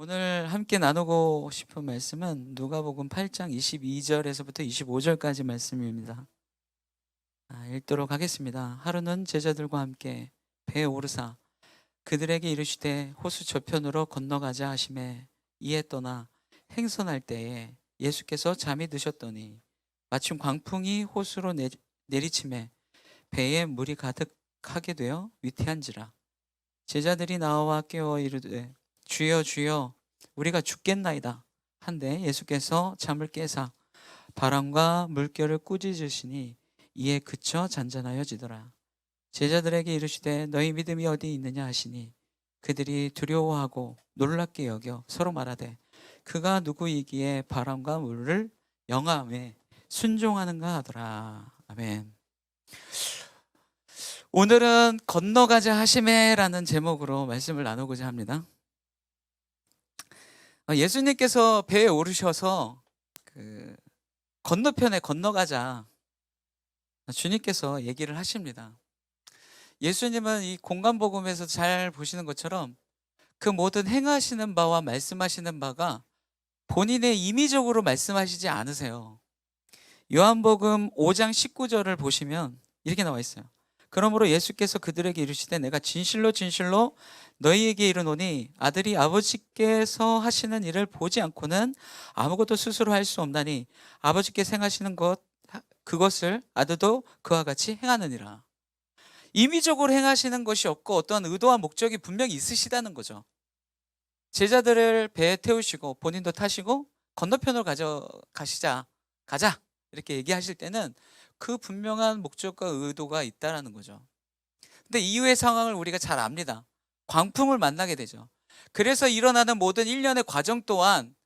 오늘 함께 나누고 싶은 말씀은 누가복음 8장 22절에서부터 25절까지 말씀입니다. 읽도록 하겠습니다. 하루는 제자들과 함께 배에 오르사 그들에게 이르시되 호수 저편으로 건너가자 하시매 이에 떠나 행선할 때에 예수께서 잠이 드셨더니 마침 광풍이 호수로 내리침에 배에 물이 가득하게 되어 위태한지라. 제자들이 나와 깨워 이르되 주여 주여 우리가 죽겠나이다 한데 예수께서 잠을 깨사 바람과 물결을 꾸짖으시니 이에 그쳐 잔잔하여지더라. 제자들에게 이르시되 너희 믿음이 어디 있느냐 하시니 그들이 두려워하고 놀랍게 여겨 서로 말하되 그가 누구이기에 바람과 물을 영함에 순종하는가 하더라. 아멘. 오늘은 건너가자 하시매라는 제목으로 말씀을 나누고자 합니다. 예수님께서 배에 오르셔서 그 건너편에 건너가자 주님께서 얘기를 하십니다. 예수님은 이 공간복음에서 잘 보시는 것처럼 그 모든 행하시는 바와 말씀하시는 바가 본인의 임의적으로 말씀하시지 않으세요. 요한복음 5장 19절을 보시면 이렇게 나와 있어요. 그러므로 예수께서 그들에게 이르시되 내가 진실로 진실로 너희에게 이르노니 아들이 아버지께서 하시는 일을 보지 않고는 아무것도 스스로 할 수 없나니 아버지께서 행하시는 그것을 아들도 그와 같이 행하느니라. 임의적으로 행하시는 것이 없고 어떤 의도와 목적이 분명히 있으시다는 거죠. 제자들을 배에 태우시고 본인도 타시고 건너편으로 가자 이렇게 얘기하실 때는 그 분명한 목적과 의도가 있다라는 거죠. 근데 이후의 상황을 우리가 잘 압니다. 광풍을 만나게 되죠. 그래서 일어나는 모든 일련의 과정 또한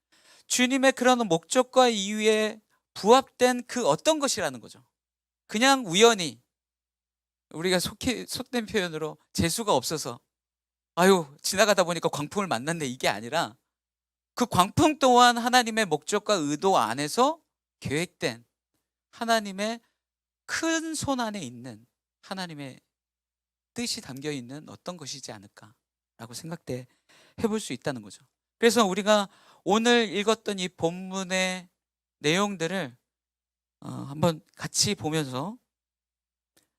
주님의 그런 목적과 이유에 부합된 그 어떤 것이라는 거죠. 그냥 우연히 우리가 속된 표현으로 재수가 없어서 지나가다 보니까 광풍을 만났네 이게 아니라 그 광풍 또한 하나님의 목적과 의도 안에서 계획된 하나님의 큰 손 안에 있는 하나님의 뜻이 담겨 있는 어떤 것이지 않을까라고 생각돼 해볼 수 있다는 거죠. 그래서 우리가 오늘 읽었던 이 본문의 내용들을 한번 같이 보면서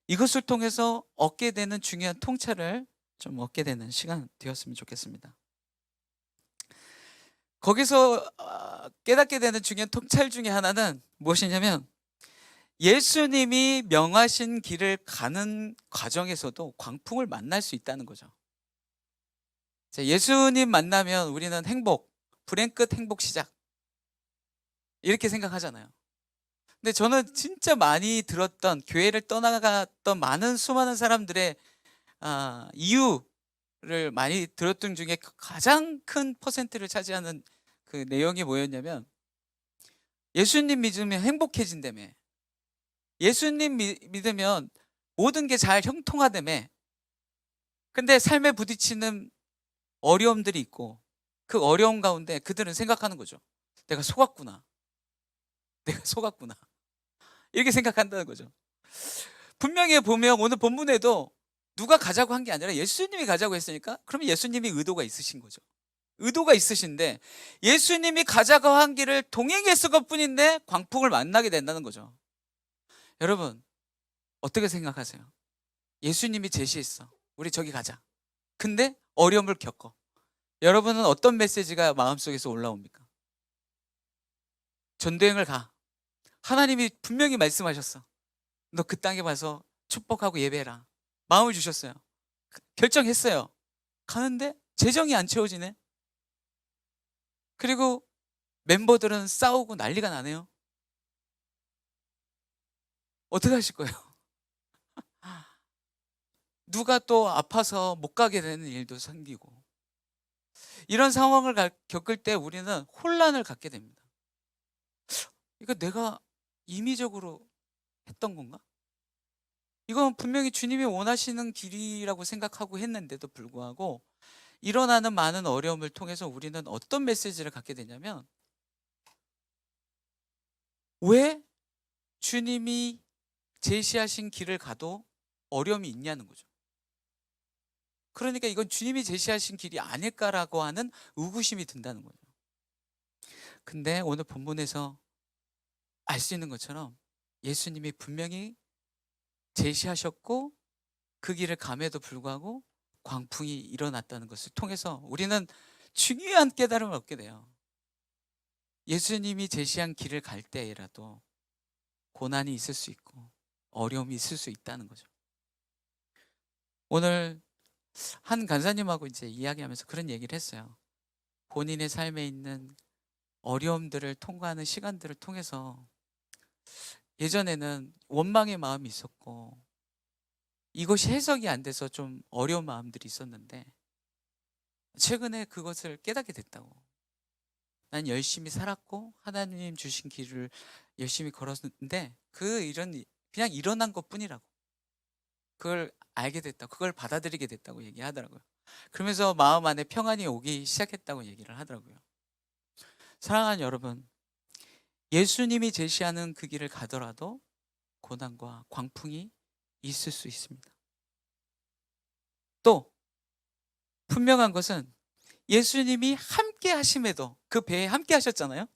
이것을 통해서 얻게 되는 중요한 통찰을 좀 얻게 되는 시간 되었으면 좋겠습니다. 거기서 깨닫게 되는 중요한 통찰 중에 하나는 무엇이냐면 예수님이 명하신 길을 가는 과정에서도 광풍을 만날 수 있다는 거죠. 예수님 만나면 우리는 행복, 불행 끝 행복 시작 이렇게 생각하잖아요. 근데 저는 진짜 많이 들었던 교회를 떠나갔던 많은 수많은 사람들의 이유를 많이 들었던 중에 가장 큰 퍼센트를 차지하는 그 내용이 뭐였냐면 예수님 믿으면 행복해진다며, 예수님 믿으면 모든 게 잘 형통하다며. 근데 삶에 부딪히는 어려움들이 있고 그 어려움 가운데 그들은 생각하는 거죠. 내가 속았구나. 이렇게 생각한다는 거죠. 분명히 보면 오늘 본문에도 누가 가자고 한 게 아니라 예수님이 가자고 했으니까 그러면 예수님이 의도가 있으신 거죠. 의도가 있으신데 예수님이 가자고 한 길을 동행했을 것뿐인데 광풍을 만나게 된다는 거죠. 여러분 어떻게 생각하세요? 예수님이 제시했어. 우리 저기 가자. 근데 어려움을 겪어. 여러분은 어떤 메시지가 마음속에서 올라옵니까? 전도행을 가. 하나님이 분명히 말씀하셨어. 너 그 땅에 와서 축복하고 예배해라. 마음을 주셨어요. 결정했어요. 가는데 재정이 안 채워지네. 그리고 멤버들은 싸우고 난리가 나네요. 어떻게 하실 거예요? 누가 또 아파서 못 가게 되는 일도 생기고. 이런 상황을 겪을 때 우리는 혼란을 갖게 됩니다. 이거 내가 임의적으로 했던 건가? 이건 분명히 주님이 원하시는 길이라고 생각하고 했는데도 불구하고 일어나는 많은 어려움을 통해서 우리는 어떤 메시지를 갖게 되냐면 왜 주님이 제시하신 길을 가도 어려움이 있냐는 거죠. 그러니까 이건 주님이 제시하신 길이 아닐까라고 하는 의구심이 든다는 거죠. 근데 오늘 본문에서 알 수 있는 것처럼 예수님이 분명히 제시하셨고 그 길을 감에도 불구하고 광풍이 일어났다는 것을 통해서 우리는 중요한 깨달음을 얻게 돼요. 예수님이 제시한 길을 갈 때라도 고난이 있을 수 있고 어려움이 있을 수 있다는 거죠. 오늘 한 간사님하고 이제 이야기하면서 그런 얘기를 했어요. 본인의 삶에 있는 어려움들을 통과하는 시간들을 통해서 예전에는 원망의 마음이 있었고 이것이 해석이 안 돼서 좀 어려운 마음들이 있었는데 최근에 그것을 깨닫게 됐다고. 난 열심히 살았고 하나님 주신 길을 열심히 걸었는데 그 일은 그냥 일어난 것뿐이라고. 그걸 알게 됐다. 그걸 받아들이게 됐다고 얘기하더라고요. 그러면서 마음 안에 평안이 오기 시작했다고 얘기를 하더라고요. 사랑하는 여러분, 예수님이 제시하는 그 길을 가더라도 고난과 광풍이 있을 수 있습니다. 또 분명한 것은 예수님이 함께 하심에도, 그 배에 함께 하셨잖아요.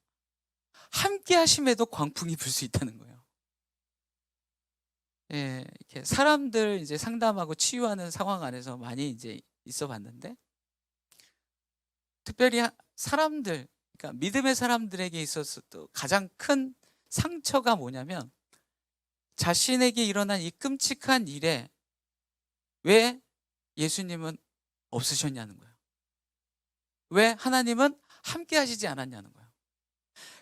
함께 하심에도 광풍이 불 수 있다는 거예요. 예, 이렇게 사람들 이제 상담하고 치유하는 상황 안에서 많이 이제 있어 봤는데, 특별히 사람들, 그러니까 믿음의 사람들에게 있어서 또 가장 큰 상처가 뭐냐면 자신에게 일어난 이 끔찍한 일에 왜 예수님은 없으셨냐는 거예요. 왜 하나님은 함께 하시지 않았냐는 거예요.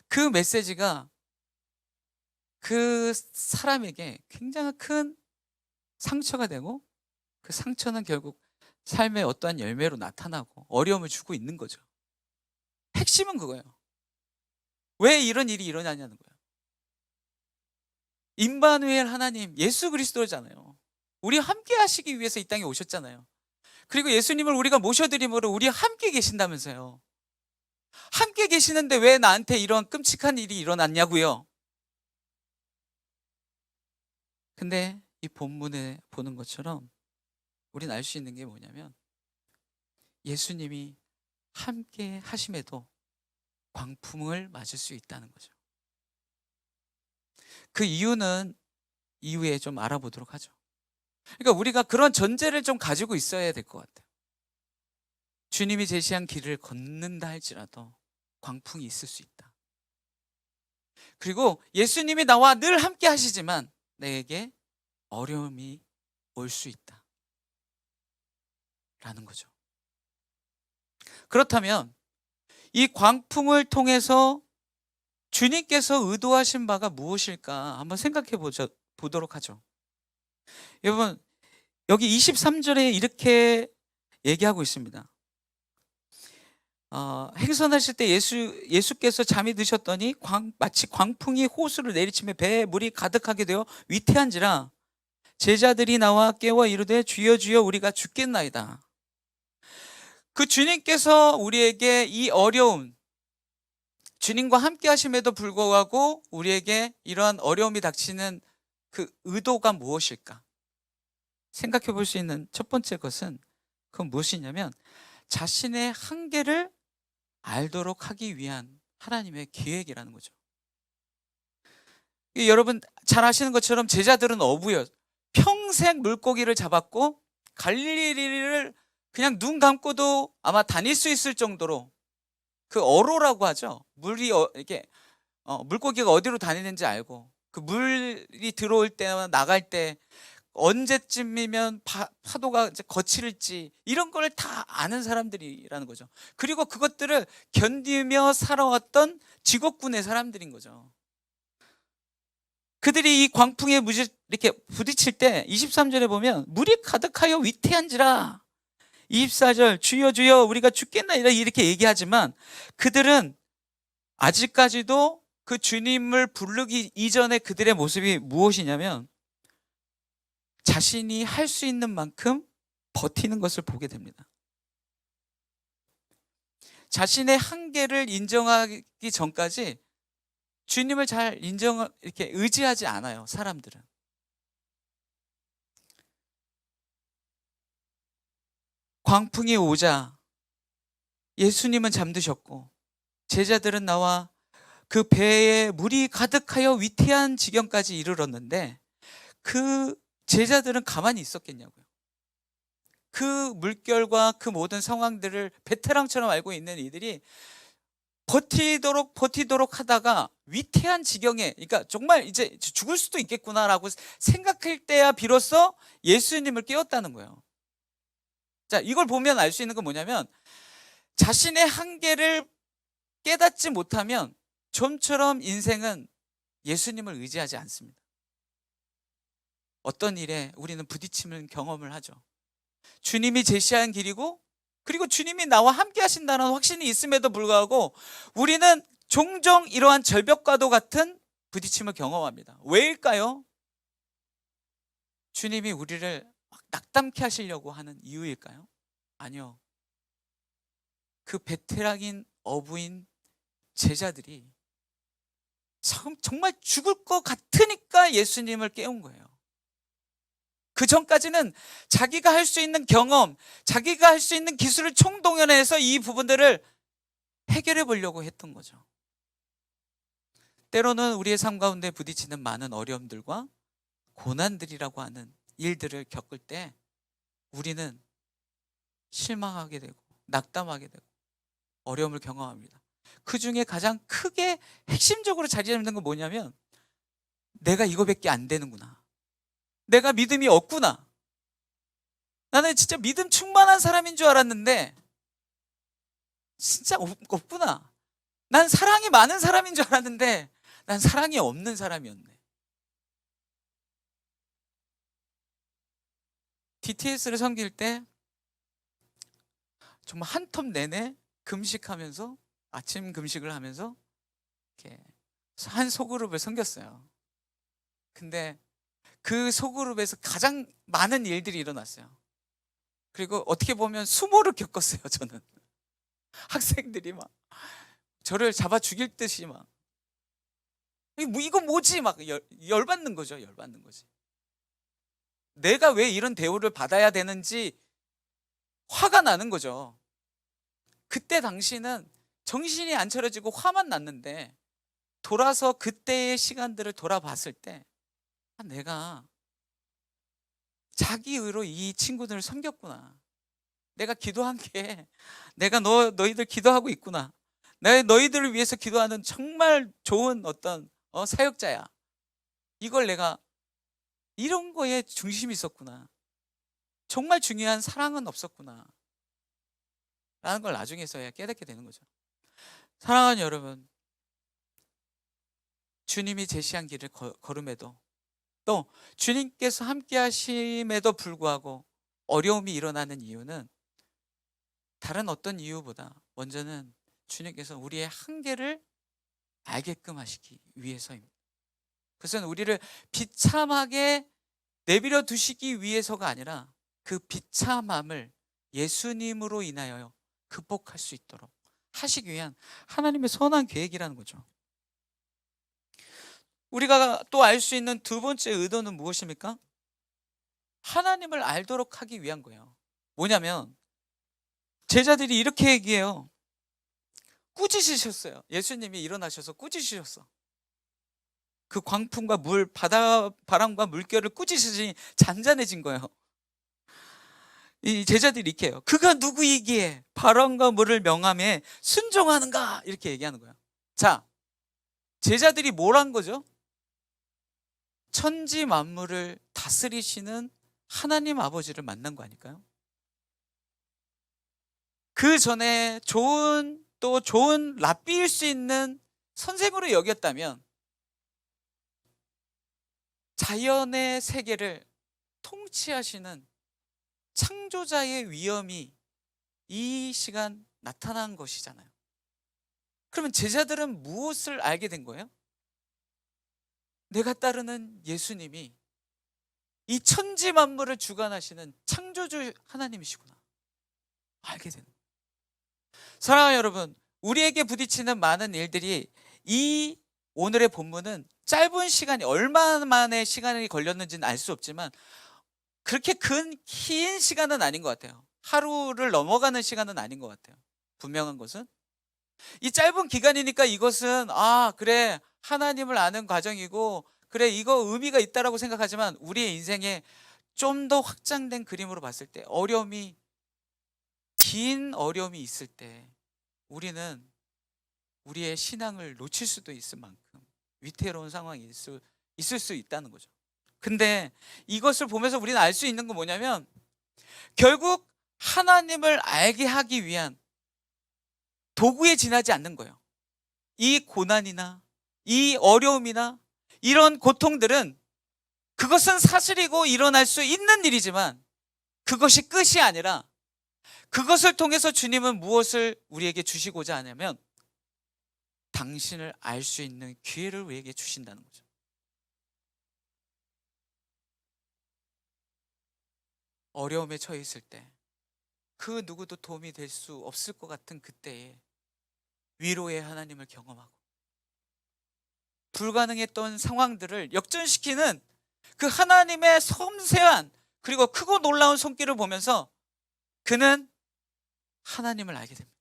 그 메시지가 그 사람에게 굉장히 큰 상처가 되고 그 상처는 결국 삶의 어떠한 열매로 나타나고 어려움을 주고 있는 거죠. 핵심은 그거예요. 왜 이런 일이 일어나냐는 거예요. 임마누엘 하나님, 예수 그리스도잖아요. 우리 함께 하시기 위해서 이 땅에 오셨잖아요. 그리고 예수님을 우리가 모셔드림으로 우리 함께 계신다면서요. 함께 계시는데 왜 나한테 이런 끔찍한 일이 일어났냐고요. 근데 이 본문에 보는 것처럼 우리는 알 수 있는 게 뭐냐면 예수님이 함께 하심에도 광풍을 맞을 수 있다는 거죠. 그 이유는 이후에 좀 알아보도록 하죠. 그러니까 우리가 그런 전제를 좀 가지고 있어야 될 것 같아요. 주님이 제시한 길을 걷는다 할지라도 광풍이 있을 수 있다. 그리고 예수님이 나와 늘 함께 하시지만 내게 어려움이 올 수 있다 라는 거죠. 그렇다면 이 광풍을 통해서 주님께서 의도하신 바가 무엇일까 한번 생각해 보도록 하죠. 여러분, 여기 23절에 이렇게 얘기하고 있습니다. 행선하실 때 예수께서 잠이 드셨더니 마치 광풍이 호수를 내리치며 배에 물이 가득하게 되어 위태한지라 제자들이 나와 깨워 이르되 주여 주여 우리가 죽겠나이다. 그 주님께서 우리에게 이 어려움, 주님과 함께 하심에도 불구하고 우리에게 이러한 어려움이 닥치는 그 의도가 무엇일까? 생각해 볼 수 있는 첫 번째 것은 그건 무엇이냐면 자신의 한계를 알도록 하기 위한 하나님의 계획이라는 거죠. 여러분 잘 아시는 것처럼 제자들은 어부예요. 평생 물고기를 잡았고 갈릴리를 그냥 눈 감고도 아마 다닐 수 있을 정도로 그 어로라고 하죠. 물이 이렇게 물고기가 어디로 다니는지 알고 그 물이 들어올 때나 나갈 때 언제쯤이면 파도가 이제 거칠지 이런 걸 다 아는 사람들이라는 거죠. 그리고 그것들을 견디며 살아왔던 직업군의 사람들인 거죠. 그들이 이 광풍에 이렇게 부딪힐 때 23절에 보면 물이 가득하여 위태한지라 24절 주여 주여 우리가 죽겠나이다 이렇게 얘기하지만 그들은 아직까지도 그 주님을 부르기 이전에 그들의 모습이 무엇이냐면 자신이 할 수 있는 만큼 버티는 것을 보게 됩니다. 자신의 한계를 인정하기 전까지 주님을 잘 이렇게 의지하지 않아요, 사람들은. 광풍이 오자 예수님은 잠드셨고 제자들은 나와 그 배에 물이 가득하여 위태한 지경까지 이르렀는데 그 제자들은 가만히 있었겠냐고요. 그 물결과 그 모든 상황들을 베테랑처럼 알고 있는 이들이 버티도록 하다가 위태한 지경에, 그러니까 정말 이제 죽을 수도 있겠구나라고 생각할 때야 비로소 예수님을 깨웠다는 거예요. 자, 이걸 보면 알 수 있는 건 뭐냐면 자신의 한계를 깨닫지 못하면 좀처럼 인생은 예수님을 의지하지 않습니다. 어떤 일에 우리는 부딪힘을 경험을 하죠. 주님이 제시한 길이고 그리고 주님이 나와 함께 하신다는 확신이 있음에도 불구하고 우리는 종종 이러한 절벽과도 같은 부딪힘을 경험합니다. 왜일까요? 주님이 우리를 막 낙담케 하시려고 하는 이유일까요? 아니요. 그 베테랑인 어부인 제자들이 정말 죽을 것 같으니까 예수님을 깨운 거예요. 그 전까지는 자기가 할 수 있는 경험, 자기가 할 수 있는 기술을 총동원해서 이 부분들을 해결해 보려고 했던 거죠. 때로는 우리의 삶 가운데 부딪히는 많은 어려움들과 고난들이라고 하는 일들을 겪을 때 우리는 실망하게 되고 낙담하게 되고 어려움을 경험합니다. 그 중에 가장 크게 핵심적으로 자리 잡는 건 뭐냐면 내가 이거밖에 안 되는구나. 내가 믿음이 없구나. 나는 진짜 믿음 충만한 사람인 줄 알았는데 진짜 없구나. 난 사랑이 많은 사람인 줄 알았는데 난 사랑이 없는 사람이었네. DTS를 섬길 때 정말 한 텀 내내 금식하면서 아침 금식을 하면서 이렇게 한 소그룹을 섬겼어요. 근데 그 소그룹에서 가장 많은 일들이 일어났어요. 그리고 어떻게 보면 수모를 겪었어요. 저는 학생들이 막 저를 잡아 죽일 듯이 막 이거 뭐지 막 열받는 거죠. 열받는 거지. 내가 왜 이런 대우를 받아야 되는지 화가 나는 거죠. 그때 당시는 정신이 안 차려지고 화만 났는데 돌아서 그때의 시간들을 돌아봤을 때 내가 자기 의로 이 친구들을 섬겼구나. 내가 기도한 게 내가 너희들 기도하고 있구나. 내가 너희들을 위해서 기도하는 정말 좋은 어떤 사역자야. 이걸 내가 이런 거에 중심이 있었구나. 정말 중요한 사랑은 없었구나. 라는 걸 나중에서야 깨닫게 되는 거죠. 사랑하는 여러분, 주님이 제시한 길을 걸음에도 또 주님께서 함께 하심에도 불구하고 어려움이 일어나는 이유는 다른 어떤 이유보다 먼저는 주님께서 우리의 한계를 알게끔 하시기 위해서입니다. 그것은 우리를 비참하게 내버려 두시기 위해서가 아니라 그 비참함을 예수님으로 인하여 극복할 수 있도록 하시기 위한 하나님의 선한 계획이라는 거죠. 우리가 또 알 수 있는 두 번째 의도는 무엇입니까? 하나님을 알도록 하기 위한 거예요. 뭐냐면 제자들이 이렇게 얘기해요. 꾸짖으셨어요. 예수님이 일어나셔서 꾸짖으셨어. 그 광풍과 바람과 물결을 꾸짖으시니 잔잔해진 거예요. 이 제자들이 이렇게 해요. 그가 누구이기에 바람과 물을 명함에 순종하는가? 이렇게 얘기하는 거예요. 자, 제자들이 뭘 한 거죠? 천지 만물을 다스리시는 하나님 아버지를 만난 거 아닐까요? 그 전에 좋은 랍비일 수 있는 선생으로 여겼다면 자연의 세계를 통치하시는 창조자의 위엄이 이 시간 나타난 것이잖아요. 그러면 제자들은 무엇을 알게 된 거예요? 내가 따르는 예수님이 이 천지 만물을 주관하시는 창조주 하나님이시구나 알게 되는 거예요. 사랑하는 여러분, 우리에게 부딪히는 많은 일들이 이 오늘의 본문은 짧은 시간이 얼마만의 시간이 걸렸는지는 알 수 없지만 그렇게 긴 시간은 아닌 것 같아요. 하루를 넘어가는 시간은 아닌 것 같아요. 분명한 것은 이 짧은 기간이니까 이것은 그래 하나님을 아는 과정이고 그래 이거 의미가 있다라고 생각하지만 우리의 인생에 좀 더 확장된 그림으로 봤을 때 긴 어려움이 있을 때 우리는 우리의 신앙을 놓칠 수도 있을 만큼 위태로운 상황이 있을 수 있다는 거죠. 근데 이것을 보면서 우리는 알 수 있는 건 뭐냐면 결국 하나님을 알게 하기 위한 도구에 지나지 않는 거예요. 이 고난이나 이 어려움이나 이런 고통들은 그것은 사실이고 일어날 수 있는 일이지만 그것이 끝이 아니라 그것을 통해서 주님은 무엇을 우리에게 주시고자 하냐면 당신을 알 수 있는 기회를 우리에게 주신다는 거죠. 어려움에 처해 있을 때 그 누구도 도움이 될 수 없을 것 같은 그때에 위로의 하나님을 경험하고 불가능했던 상황들을 역전시키는 그 하나님의 섬세한 그리고 크고 놀라운 손길을 보면서 그는 하나님을 알게 됩니다.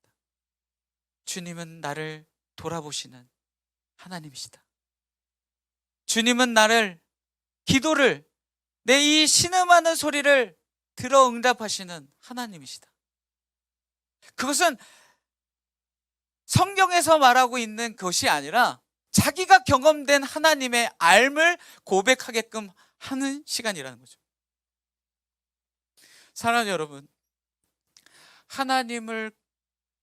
주님은 나를 돌아보시는 하나님이시다. 주님은 나를 기도를 내 이 신음하는 소리를 들어 응답하시는 하나님이시다. 그것은 성경에서 말하고 있는 것이 아니라 자기가 경험된 하나님의 알을 고백하게끔 하는 시간이라는 거죠. 사랑하는 여러분, 하나님을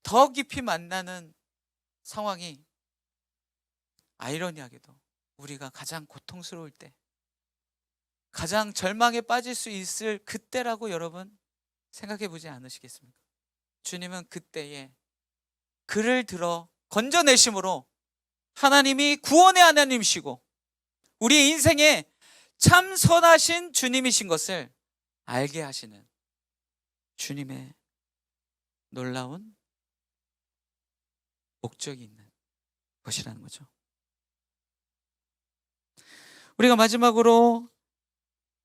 더 깊이 만나는 상황이 아이러니하게도 우리가 가장 고통스러울 때, 가장 절망에 빠질 수 있을 그때라고 여러분 생각해 보지 않으시겠습니까? 주님은 그때에 그를 들어 건져내심으로 하나님이 구원의 하나님이시고 우리의 인생에 참 선하신 주님이신 것을 알게 하시는 주님의 놀라운 목적이 있는 것이라는 거죠. 우리가 마지막으로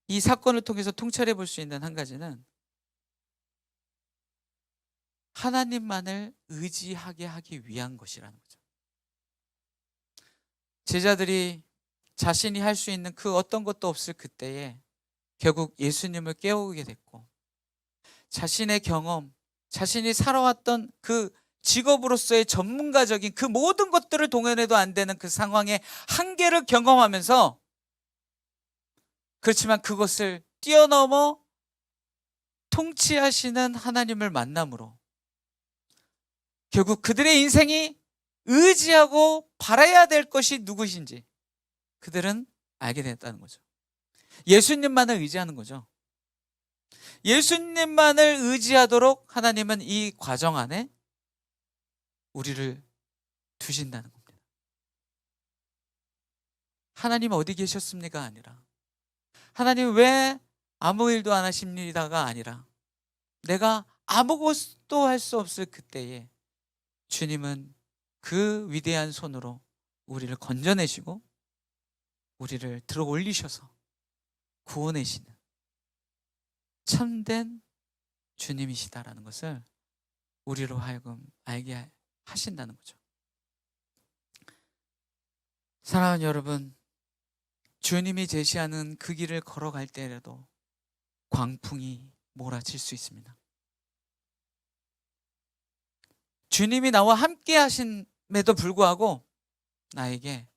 이 사건을 통해서 통찰해 볼 수 있는 한 가지는 하나님만을 의지하게 하기 위한 것이라는 거죠. 제자들이 자신이 할 수 있는 그 어떤 것도 없을 그때에 결국 예수님을 깨우게 됐고 자신의 경험, 자신이 살아왔던 그 직업으로서의 전문가적인 그 모든 것들을 동원해도 안 되는 그 상황의 한계를 경험하면서 그렇지만 그것을 뛰어넘어 통치하시는 하나님을 만남으로 결국 그들의 인생이 의지하고 바라야 될 것이 누구신지 그들은 알게 됐다는 거죠. 예수님만을 의지하는 거죠. 예수님만을 의지하도록 하나님은 이 과정 안에 우리를 두신다는 겁니다. 하나님 어디 계셨습니까? 아니라 하나님 왜 아무 일도 안 하십니다가 아니라 내가 아무것도 할 수 없을 그때에 주님은 그 위대한 손으로 우리를 건져내시고 우리를 들어 올리셔서 구원하시는 참된 주님이시다라는 것을 우리로 하여금 알게 하신다는 거죠. 사랑하는 여러분, 주님이 제시하는 그 길을 걸어갈 때라도 광풍이 몰아칠 수 있습니다. 주님이 나와 함께 하심에도 불구하고 나에게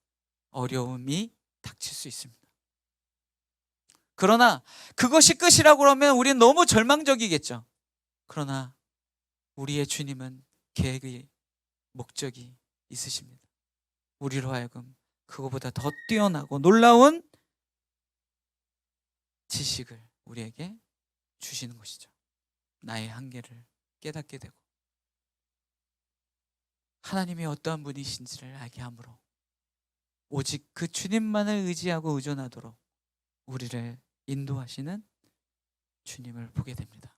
어려움이 닥칠 수 있습니다. 그러나 그것이 끝이라고 그러면 우리는 너무 절망적이겠죠. 그러나 우리의 주님은 계획의 목적이 있으십니다. 우리로 하여금 그거보다 더 뛰어나고 놀라운 지식을 우리에게 주시는 것이죠. 나의 한계를 깨닫게 되고 하나님이 어떠한 분이신지를 알게 함으로 오직 그 주님만을 의지하고 의존하도록 우리를 인도하시는 주님을 보게 됩니다.